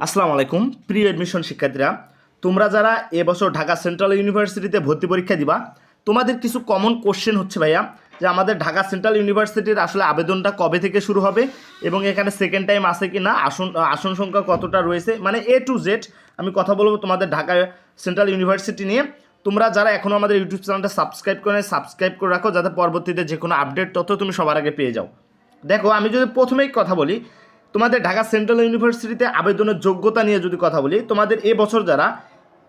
আসসালামু আলাইকুম প্রিয় এডমিশন শিক্ষার্থীরা, তোমরা যারা এবছর ঢাকা সেন্ট্রাল ইউনিভার্সিটিতে ভর্তি পরীক্ষা দিবা, তোমাদের কিছু কমন কোশ্চেন হচ্ছে ভাইয়া যে আমাদের ঢাকা সেন্ট্রাল ইউনিভার্সিটির আসলে আবেদনটা কবে থেকে শুরু হবে এবং এখানে সেকেন্ড টাইম আছে কি না, আসন সংখ্যা কতটা রয়েছে, মানে এ টু জেড আমি কথা বলবো তোমাদের ঢাকা সেন্ট্রাল ইউনিভার্সিটি নিয়ে। তোমরা যারা এখনও আমাদের ইউটিউব চ্যানেলটা সাবস্ক্রাইব করে রাখো, যাতে পরবর্তীতে যে কোনো আপডেট তথ্য তুমি সবার আগে পেয়ে যাও। দেখো, আমি যদি প্রথমেই কথা বলি তোমাদের ঢাকা সেন্ট্রাল ইউনিভার্সিটিতে আবেদনের যোগ্যতা নিয়ে যদি কথা বলি, তোমাদের এবছর যারা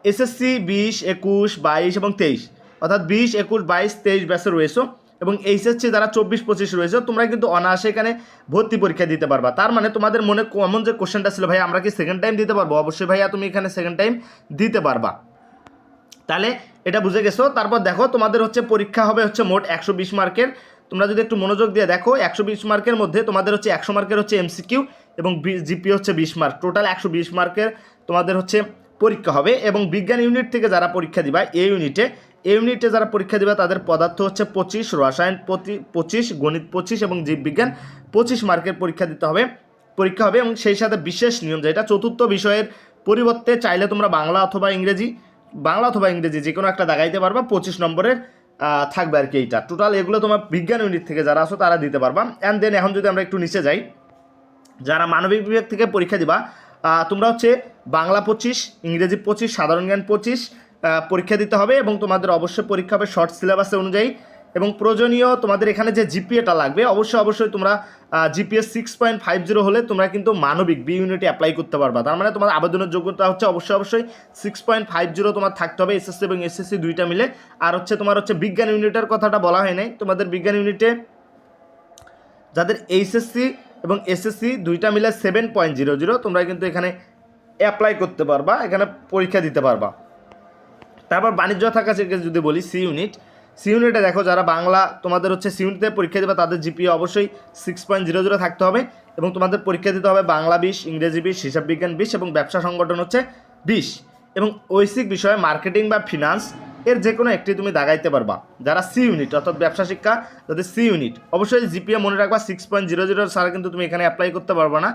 এসএসসি 20, 21, 22 এবং 23 অর্থাৎ 20, 21, 22, 23 ব্যাচে রয়েছে এবং এইচএসসি যারা 24, 25 রয়েছে, তোমরা কিন্তু অনায়াসে এখানে ভর্তি পরীক্ষা দিতে পারবা। তার মানে তোমাদের মনে কমন যে কোশ্চেনটা ছিল, ভাই আমরা কি সেকেন্ড টাইম দিতে পারবো? অবশ্যই ভাইয়া, তুমি এখানে সেকেন্ড টাইম দিতে পারবা। তাহলে এটা বুঝে গেছো। তারপর দেখো, তোমাদের হচ্ছে পরীক্ষা হবে হচ্ছে মোট 120 মার্কের। তোমরা যদি একটু মনোযোগ দিয়ে দেখো, 120 মার্কের মধ্যে তোমাদের হচ্ছে 100 মার্কের হচ্ছে এমসিকিউ এবং জিপি হচ্ছে 20 মার্ক, টোটাল 120 মার্কের তোমাদের হচ্ছে পরীক্ষা হবে। এবং বিজ্ঞান ইউনিট থেকে যারা পরীক্ষা দিবা, এই ইউনিটে যারা পরীক্ষা দিবা তাদের পদার্থ হচ্ছে 25, রসায়ন 25, গণিত 25 এবং জীববিজ্ঞান 25 মার্কের পরীক্ষা হবে। এবং সেই সাথে বিশেষ নিয়ম, যেটা চতুর্থ বিষয়ের পরিবর্তে চাইলে তোমরা বাংলা অথবা ইংরেজি যে কোনো একটা দাগাইতে পারবা, 25 নম্বরের থাকবে আর কি। এইটা টোটাল এগুলো তোমার বিজ্ঞান ইউনিট থেকে যারা আসো তারা দিতে পারবা। অ্যান্ড দেন এখন যদি আমরা একটু নিচে যাই, যারা মানবিক বিভাগ থেকে পরীক্ষা দিবা, তোমরা হচ্ছে বাংলা 25, ইংরেজি 25, সাধারণ জ্ঞান 25 পরীক্ষা দিতে হবে এবং তোমাদের অবশ্যই পরীক্ষা হবে শর্ট সিলেবাসে অনুযায়ী। এবং প্রয়োজনীয় তোমাদের এখানে যে জিপিএটা লাগবে, অবশ্যই তোমরা জিপিএ 6.50 হলে তোমরা কিন্তু মানবিক বি ইউনিটে অ্যাপ্লাই করতে পারবা। তার মানে তোমার আবেদনের যোগ্যতা হচ্ছে অবশ্যই 6.50 তোমার থাকতে হবে, এসএসসি এবং এসএসসি দুইটা মিলে। আর হচ্ছে তোমার হচ্ছে বিজ্ঞান ইউনিটের কথাটা বলা হয় নাই, তোমাদের বিজ্ঞান ইউনিটে যাদের এইচএসসি এবং এসএসসি দুইটা মিলে 7.00 তোমরা কিন্তু এখানে অ্যাপ্লাই করতে পারবা, এখানে পরীক্ষা দিতে পারবা। তারপর বাণিজ্য থাকা থেকে যদি বলি, সি ইউনিটে দেখো, যারা বাংলা তোমাদের হচ্ছে সি ইউনিটে পরীক্ষা দেবে তাদের জিপিএ অবশ্যই 6.00 থাকতে হবে এবং তোমাদের পরীক্ষা দিতে হবে বাংলা 20, ইংরেজি 20, হিসাব বিজ্ঞান 20 এবং ব্যবসা সংগঠন হচ্ছে 20 এবং ঐচ্ছিক বিষয়ে মার্কেটিং বা ফিনান্স এর যে কোনো একটি তুমি দাগাইতে পারবা। যারা সি ইউনিট অর্থাৎ ব্যবসা শিক্ষা, যাদের সি ইউনিট, অবশ্যই জিপিএ মনে রাখবা 6.00 ছাড়া কিন্তু তুমি এখানে অ্যাপ্লাই করতে পারবে না।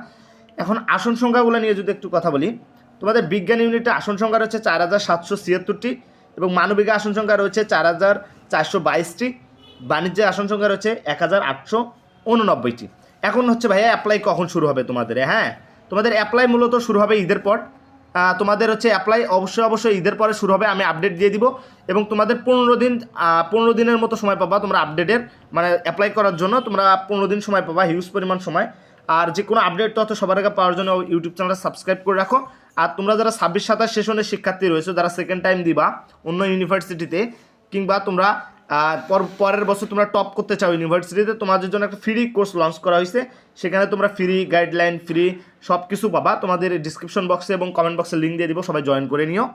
এখন আসন সংখ্যাগুলো নিয়ে যদি একটু কথা বলি, তোমাদের বিজ্ঞান ইউনিটে আসন সংখ্যা রয়েছে 4776টি এবং মানবিকে আসন সংখ্যা রয়েছে 4422টি, বাণিজ্যে আসন সংখ্যা রয়েছে 1889টি। এখন হচ্ছে ভাইয়া অ্যাপ্লাই কখন শুরু হবে তোমাদের? হ্যাঁ, তোমাদের অ্যাপ্লাই মূলত শুরু হবে ঈদের পর। তোমাদের হচ্ছে অ্যাপ্লাই অবশ্যই ঈদের পরে শুরু হবে, আমি আপডেট দিয়ে দিব এবং তোমাদের 15 দিনের মতো সময় পাবা তোমরা আপডেটের, মানে অ্যাপ্লাই করার জন্য তোমরা 15 দিন সময় পাবা, হিউজ পরিমাণ সময়। আর যে কোনো আপডেট তথ্য সবার আগে পাওয়ার জন্য ইউটিউব চ্যানেলটা সাবস্ক্রাইব করে রাখো। আর তোমরা যারা 26-27 সেশনের শিক্ষার্থী রয়েছে, যারা সেকেন্ড টাইম দিবা অন্য ইউনিভার্সিটিতে, কিংবা তোমরা পরের বছর তোমরা টপ করতে চাও ইউনিভার্সিটিতে, তোমাদের জন্য একটা ফ্রি কোর্স লঞ্চ করা হয়েছে। সেখানে তোমরা ফ্রি গাইডলাইন, ফ্রি সব কিছু পাবা। তোমাদের ডিসক্রিপশন বক্সে এবং কমেন্ট বক্সে লিঙ্ক দিয়ে দিব, সবাই জয়েন করে নিও।